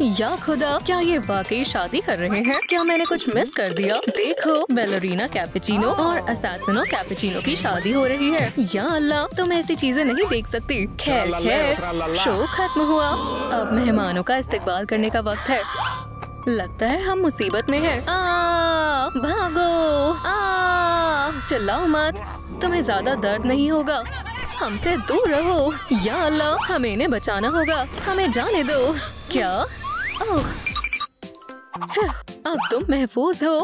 या खुदा, क्या ये वाकई शादी कर रहे हैं? क्या मैंने कुछ मिस कर दिया? देखो, बैलरीना कैपेचिनो और असैसिनो कैपेचिनो की शादी हो रही है। या अल्लाह, तुम ऐसी चीजें नहीं देख सकती। खैर खैर, शो खत्म हुआ। अब मेहमानों का इस्तकबाल करने का वक्त है। लगता है हम मुसीबत में हैं। भागो! चिल्लाओ मत, तुम्हें ज्यादा दर्द नहीं होगा। हमसे दूर रहो। या अल्लाह, हमें इन्हें बचाना होगा। हमें जाने दो। क्या? ओह, अब तुम महफूज हो।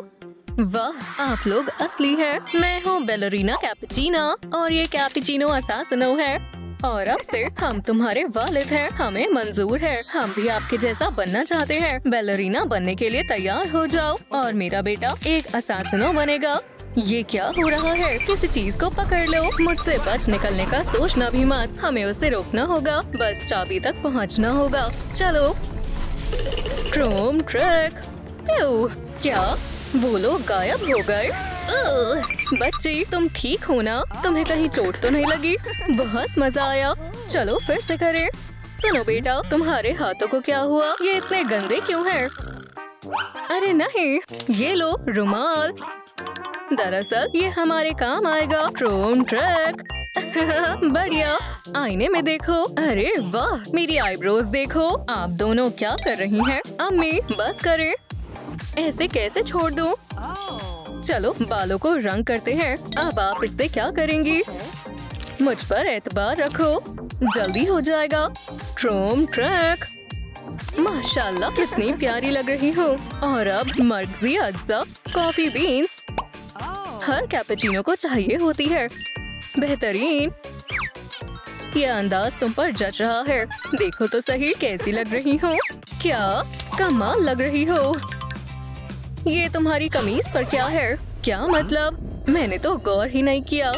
वाह, आप लोग असली हैं। मैं हूँ बैलरीना कैपेचिना और ये कैपेचिनो असैसिनो है। और अब से हम तुम्हारे वालिद हैं। हमें मंजूर है। हम भी आपके जैसा बनना चाहते हैं। बैलरीना बनने के लिए तैयार हो जाओ और मेरा बेटा एक असैसिनो बनेगा। ये क्या हो रहा है? किसी चीज को पकड़ लो। मुझसे बच निकलने का सोचना भी मत। हमें उसे रोकना होगा। बस चाबी तक पहुंचना होगा। चलो। Chrome track. क्या वो लोग गायब हो गए? बच्ची, तुम ठीक हो ना? तुम्हें कहीं चोट तो नहीं लगी? बहुत मजा आया। चलो फिर से करें। सुनो बेटा, तुम्हारे हाथों को क्या हुआ? ये इतने गंदे क्यों हैं? अरे नहीं, ये लो रुमाल। दरअसल ये हमारे काम आएगा। Chrome track. बढ़िया। आईने में देखो। अरे वाह, मेरी आईब्रोज देखो। आप दोनों क्या कर रही हैं? अम्मी, बस करें। ऐसे कैसे छोड़ दूं? चलो बालों को रंग करते हैं। अब आप इससे क्या करेंगी? मुझ पर एतबार रखो, जल्दी हो जाएगा। Chrome track. माशाल्लाह, कितनी प्यारी लग रही हो। और अब मर्जी अज्जा, कॉफी बीन्स हर कैपेचिनो को चाहिए होती है। बेहतरीन। ये अंदाज तुम पर जच रहा है। देखो तो सही, कैसी लग रही हो? क्या कमाल लग रही हो। ये तुम्हारी कमीज पर क्या है? क्या मतलब? मैंने तो गौर ही नहीं किया।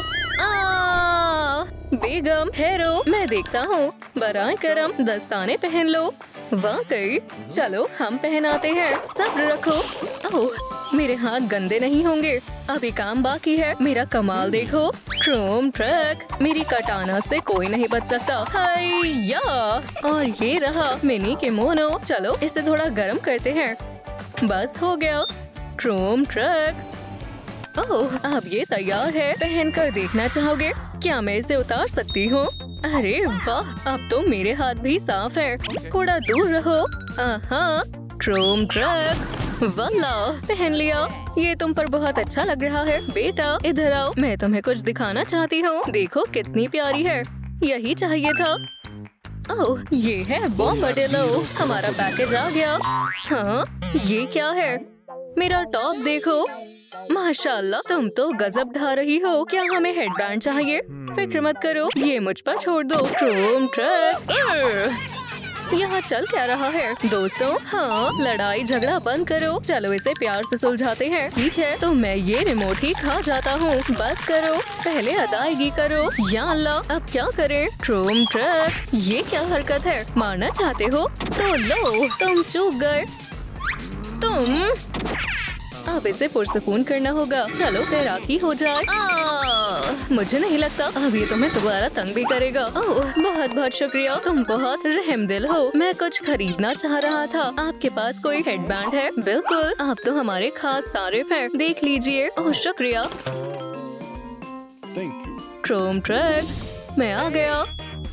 बेगम ठहरो, मैं देखता हूँ। बराए करम, दस्ताने पहन लो। वाकई, चलो हम पहनाते हैं। सब्र रखो। ओह, मेरे हाथ गंदे नहीं होंगे। अभी काम बाकी है। मेरा कमाल देखो। Chrome track. मेरी कटाना से कोई नहीं बच सकता। हाय या! और ये रहा मिनी किमोनो। चलो इसे थोड़ा गर्म करते हैं। बस हो गया। Chrome track. ओह, अब ये तैयार है। पहन कर देखना चाहोगे? क्या मैं इसे उतार सकती हूँ? अरे वाह, अब तो मेरे हाथ भी साफ है। थोड़ा दूर रहो। Chrome track. वल्लाह, पहन लिया। ये तुम पर बहुत अच्छा लग रहा है। बेटा इधर आओ, मैं तुम्हें कुछ दिखाना चाहती हूँ। देखो कितनी प्यारी है। यही चाहिए था। ओह, ये है बॉम्बार्डिलो। हमारा पैकेज आ गया। हाँ, ये क्या है? मेरा टॉप देखो। माशाल्लाह, तुम तो गजब ढा रही हो। क्या हमें हेडबैंड चाहिए? फिक्र मत करो, ये मुझ पर छोड़ दो। Chrome track. यहाँ चल क्या रहा है दोस्तों? हाँ, लड़ाई झगड़ा बंद करो। चलो इसे प्यार से सुलझाते हैं। ठीक है, तो मैं ये रिमोट ही खा जाता हूँ। बस करो, पहले अदायगी करो। या अल्लाह, अब क्या करें? Chrome track. ये क्या हरकत है? मारना चाहते हो तो लो, तुम चूक गए। अब इसे पुरसुकून करना होगा। चलो तैराकी हो जाए। मुझे नहीं लगता अब ये तुम्हें दोबारा तंग भी करेगा। ओह, बहुत बहुत शुक्रिया, तुम बहुत रहमदिल हो। मैं कुछ खरीदना चाह रहा था। आपके पास कोई हेडबैंड है? बिल्कुल, आप तो हमारे खास सारिफ हैं। देख लीजिए। ओह शुक्रिया। Chrome track. मैं आ गया।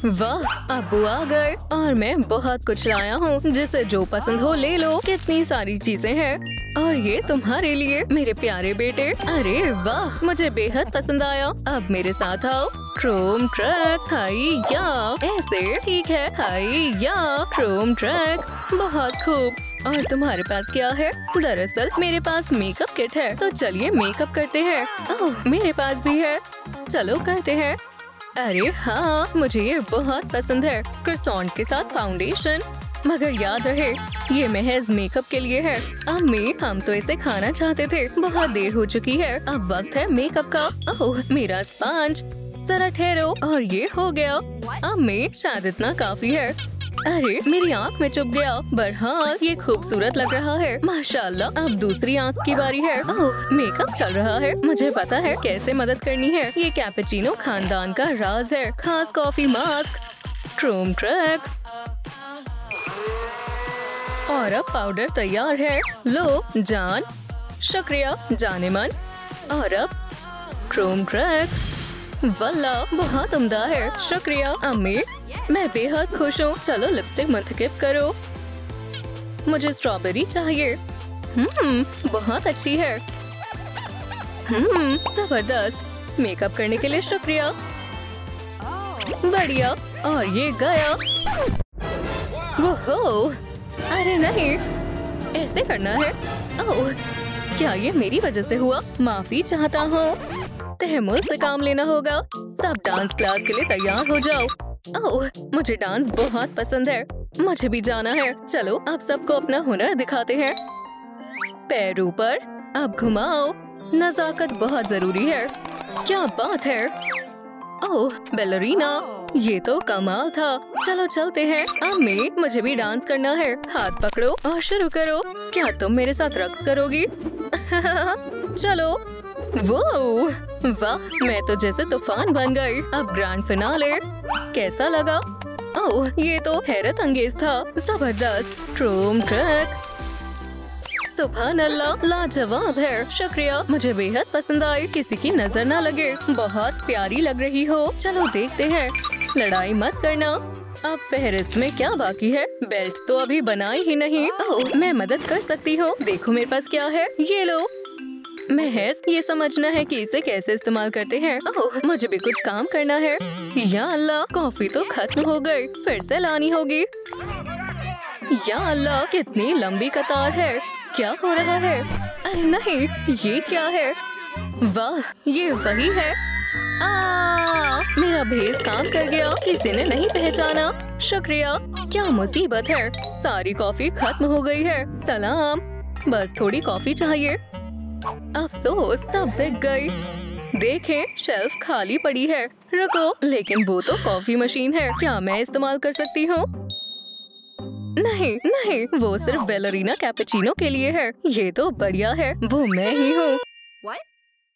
वाह, अब्बू आ गए और मैं बहुत कुछ लाया हूँ। जिसे जो पसंद हो ले लो। कितनी सारी चीजें हैं और ये तुम्हारे लिए मेरे प्यारे बेटे। अरे वाह, मुझे बेहद पसंद आया। अब मेरे साथ आओ। Chrome track. हाय या! ऐसे ठीक है। हाय या! Chrome track. बहुत खूब। और तुम्हारे पास क्या है? दरअसल मेरे पास मेकअप किट है, तो चलिए मेकअप करते हैं। ओह, मेरे पास भी है। चलो करते हैं। अरे हाँ, मुझे ये बहुत पसंद है। क्रोसॉन्ट के साथ फाउंडेशन। मगर याद रहे, ये महज मेकअप के लिए है। अम्मी, हम तो इसे खाना चाहते थे। बहुत देर हो चुकी है। अब वक्त है मेकअप का। ओह, मेरा स्पंज। जरा ठहरो। और ये हो गया। अम्मी, शायद इतना काफी है। अरे, मेरी आँख में चुभ गया। बहरहाल ये खूबसूरत लग रहा है। माशाल्लाह, अब दूसरी आँख की बारी है। ओह, मेकअप चल रहा है। मुझे पता है कैसे मदद करनी है। ये कैपेचिनो खानदान का राज है। खास कॉफी मास्क। Chrome track. और अब पाउडर तैयार है। लो जान। शुक्रिया जाने मन। और अब क्रोम क्रैक। वल्ला बहुत उम्दा है। शुक्रिया अम्मी, मैं बेहद खुश हूँ। चलो लिपस्टिक मुंतखब करो। मुझे स्ट्रॉबेरी चाहिए। बहुत अच्छी है। जबरदस्त। मेकअप करने के लिए शुक्रिया। बढ़िया। और ये गया। वो अरे नहीं, ऐसे करना है। ओह, क्या ये मेरी वजह से हुआ? माफी चाहता हूँ। तहमुल से काम लेना होगा। सब डांस क्लास के लिए तैयार हो जाओ। ओह, मुझे डांस बहुत पसंद है। मुझे भी जाना है। चलो अब सबको अपना हुनर दिखाते हैं। पैर ऊपर, अब घुमाओ। नजाकत बहुत जरूरी है। क्या बात है। ओह बैलरीना, ये तो कमाल था। चलो चलते हैं। अम्मी, मुझे भी डांस करना है। हाथ पकड़ो और शुरू करो। क्या तुम मेरे साथ रक्स करोगी? चलो। वो वाह, मैं तो जैसे तूफान बन गई। अब ग्रैंड फिनाले कैसा लगा? ओह, ये तो हैरत अंगेज था। जबरदस्त। Chrome track. सुभान अल्लाह, लाजवाब है। शुक्रिया, मुझे बेहद पसंद आई। किसी की नजर ना लगे। बहुत प्यारी लग रही हो। चलो देखते हैं। लड़ाई मत करना। अब फहरिस्त में क्या बाकी है? बेल्ट तो अभी बनाई ही नहीं। ओह, मैं मदद कर सकती हूँ। देखो मेरे पास क्या है। ये लो। महज ये समझना है कि इसे कैसे इस्तेमाल करते हैं। ओह, मुझे भी कुछ काम करना है। या अल्लाह, कॉफी तो खत्म हो गई। फिर से लानी होगी। या अल्लाह, कितनी लंबी कतार है। क्या हो रहा है? अरे नहीं, ये क्या है? वाह, ये वही है। मेरा भेस काम कर गया। किसी ने नहीं पहचाना। शुक्रिया। क्या मुसीबत है। सारी कॉफी खत्म हो गई है। सलाम। बस थोड़ी कॉफी चाहिए। अफसोस, सब बिक गई। देखें, शेल्फ खाली पड़ी है। रुको, लेकिन वो तो कॉफी मशीन है। क्या मैं इस्तेमाल कर सकती हूँ? नहीं नहीं, वो सिर्फ बैलरीना कैपेचिनो के लिए है। ये तो बढ़िया है। वो मैं ही हूँ।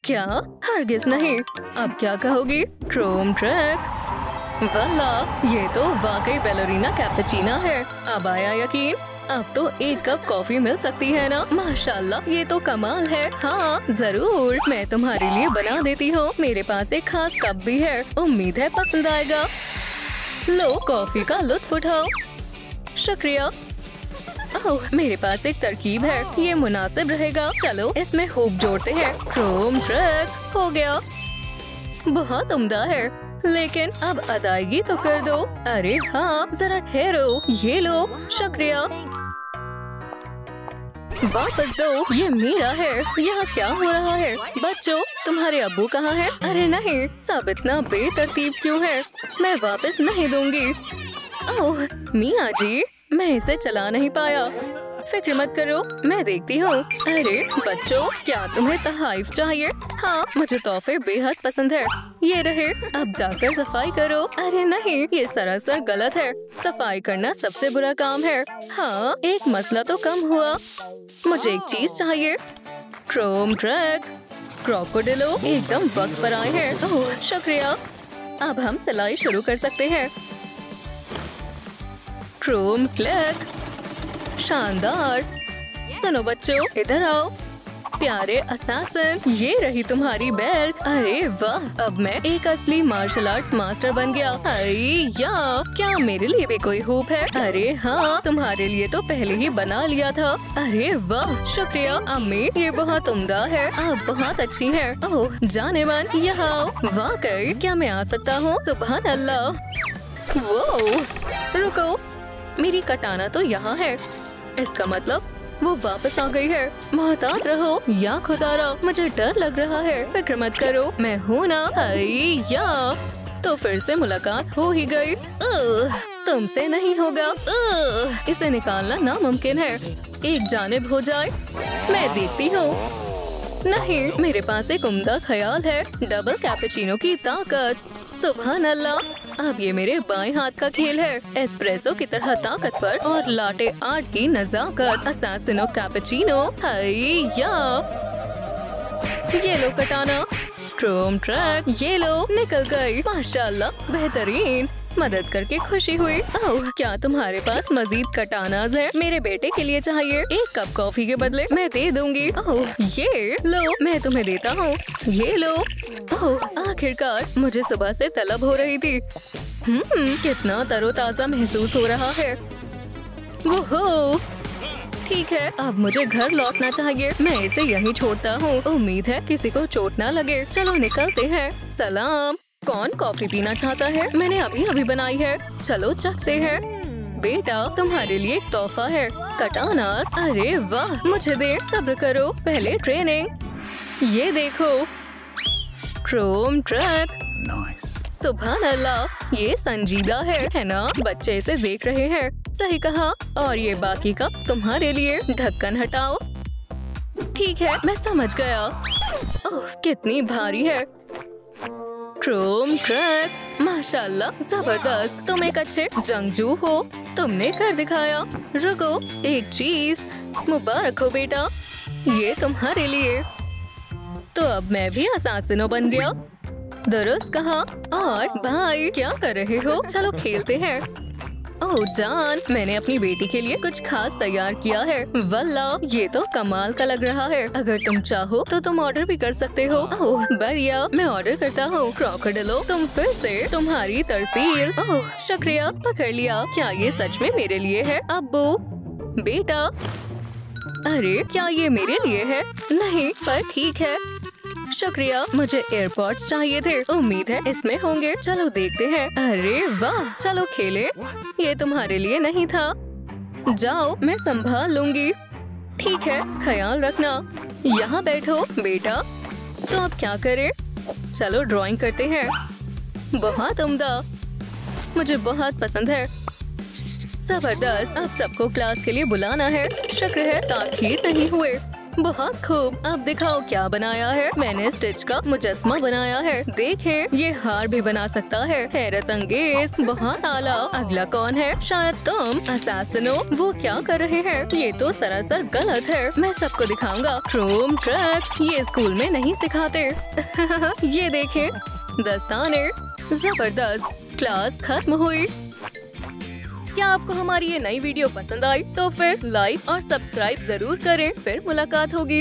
क्या? हरगिज नहीं। अब क्या कहोगी? Chrome track. वल्ला, ये तो वाकई बैलरीना कैपेचिनो है। अब आया यकीन। अब तो एक कप कॉफी मिल सकती है ना? माशाल्लाह, ये तो कमाल है। हाँ जरूर, मैं तुम्हारे लिए बना देती हूँ। मेरे पास एक खास कप भी है। उम्मीद है पसंद आएगा। लो, कॉफी का लुत्फ उठाओ। शुक्रिया। ओह, मेरे पास एक तरकीब है। ये मुनासिब रहेगा। चलो इसमें हुक जोड़ते हैं। क्रोम ट्रैक हो गया। बहुत उम्दा है। लेकिन अब अदायगी तो कर दो। अरे हाँ, जरा ठहरो। ये लो। शुक्रिया। वापस दो। ये मेरा है। यहाँ क्या हो रहा है? बच्चों, तुम्हारे अब्बू कहाँ हैं? अरे नहीं, सब इतना बेतरतीब क्यों है? मैं वापस नहीं दूंगी। ओह मियाँ जी, मैं इसे चला नहीं पाया। फिक्र मत करो, मैं देखती हूँ। अरे बच्चों, क्या तुम्हें तोहफे चाहिए? हाँ, मुझे तोहफे बेहद पसंद है। ये रहे, अब जाकर सफाई करो। अरे नहीं, ये सरासर गलत है। सफाई करना सबसे बुरा काम है। हाँ, एक मसला तो कम हुआ। मुझे एक चीज चाहिए। Chrome track. क्रोकोडिलो एकदम वक्त पर आए हैं। ओह शुक्रिया। अब हम सिलाई शुरू कर सकते हैं। Chrome clack. शानदार। सुनो बच्चों, इधर आओ। प्यारे असासिन, ये रही तुम्हारी बेल्ट। अरे वाह, अब मैं एक असली मार्शल आर्ट्स मास्टर बन गया। या क्या मेरे लिए भी कोई हुप है? अरे हाँ, तुम्हारे लिए तो पहले ही बना लिया था। अरे वाह, शुक्रिया अम्मी, ये बहुत उम्दा है। आप बहुत अच्छी हैं। ओह जाने मन, यहाँ आओ। वाकई, क्या मैं आ सकता हूँ? सुभान अल्लाह। वो रुको, मेरी कटाना तो यहाँ है। इसका मतलब वो वापस आ गई है। मोहतात रहो या खुदारा, मुझे डर लग रहा है। फिक्र मत करो, मैं हूँ ना। या तो फिर से मुलाकात हो ही गई। तुमसे नहीं होगा। इसे निकालना नामुमकिन है। एक जानिब हो जाए। मैं देखती हूँ। नहीं, मेरे पास एक उम्दा ख्याल है। डबल कैपेचिनो की ताकत। सुभान अल्लाह, अब ये मेरे बाएं हाथ का खेल है। एस्प्रेसो की तरह ताकतवर और लाटे आर्ट की नजाकत। असासिनो कैपेचिनो। या ये लो कटाना। Chrome track. ये लो, निकल गई। माशाल्लाह, बेहतरीन। मदद करके खुशी हुई। ओह, क्या तुम्हारे पास मजीद कटानाज है? मेरे बेटे के लिए चाहिए। एक कप कॉफी के बदले मैं दे दूंगी। ओह, ये लो, मैं तुम्हें देता हूँ। ये लो। ओह, आखिरकार मुझे सुबह से तलब हो रही थी। कितना तरोताजा महसूस हो रहा है। ओहो, ठीक है, अब मुझे घर लौटना चाहिए। मैं इसे यहीं छोड़ता हूँ। उम्मीद है किसी को चोट ना लगे। चलो निकलते हैं। सलाम। कौन कॉफी पीना चाहता है? मैंने अभी अभी बनाई है। चलो चखते हैं। बेटा, तुम्हारे लिए एक तोहफा है। कटानास। अरे वाह, मुझे दे। सब्र करो, पहले ट्रेनिंग। ये देखो, क्रोम ट्रक। सुभान अल्लाह, ये संजीदा है ना? बच्चे इसे देख रहे हैं। सही कहा। और ये बाकी का तुम्हारे लिए। ढक्कन हटाओ। ठीक है, मैं समझ गया। ओह, कितनी भारी है। क्रोम ट्रक, माशाल्लाह, जबरदस्त। तुम एक अच्छे जंगजू हो। तुमने कर दिखाया। रुको, एक चीज। मुबारक हो बेटा, ये तुम्हारे लिए। तो अब मैं भी असासिनो बन गया। दुरुस्त कहा। और भाई, क्या कर रहे हो? चलो खेलते हैं। ओह जान, मैंने अपनी बेटी के लिए कुछ खास तैयार किया है। वल्लाह, ये तो कमाल का लग रहा है। अगर तुम चाहो तो तुम ऑर्डर भी कर सकते हो। ओह बढ़िया, मैं ऑर्डर करता हूँ। क्रोकोडिलो, तुम फिर से। तुम्हारी तरसील। ओह शुक्रिया, पकड़ लिया। क्या ये सच में मेरे लिए है? अब्बू, बेटा। अरे क्या ये मेरे लिए है? नहीं, पर ठीक है। शुक्रिया, मुझे एयरपॉड्स चाहिए थे। उम्मीद है इसमें होंगे। चलो देखते हैं। अरे वाह, चलो खेले। ये तुम्हारे लिए नहीं था। जाओ, मैं संभाल लूंगी। ठीक है, ख्याल रखना। यहाँ बैठो बेटा। तो अब क्या करें? चलो ड्राइंग करते हैं। बहुत उम्दा, मुझे बहुत पसंद है। जबरदस्त। अब सबको क्लास के लिए बुलाना है। शुक्र है ताखीर नहीं हुए। बहुत खूब। अब दिखाओ क्या बनाया है। मैंने स्टिच का मुजस्मा बनाया है। देखें, ये हार भी बना सकता है। हैरत अंगेज, बहुत आला। अगला कौन है? शायद तुम। असासिनो, वो क्या कर रहे हैं? ये तो सरासर गलत है। मैं सबको दिखाऊंगा। क्रोम ट्रक, ये स्कूल में नहीं सिखाते। ये देखें, दस्ताने। जबरदस्त। क्लास खत्म हुई। क्या आपको हमारी ये नई वीडियो पसंद आई? तो फिर लाइक और सब्सक्राइब जरूर करें। फिर मुलाकात होगी।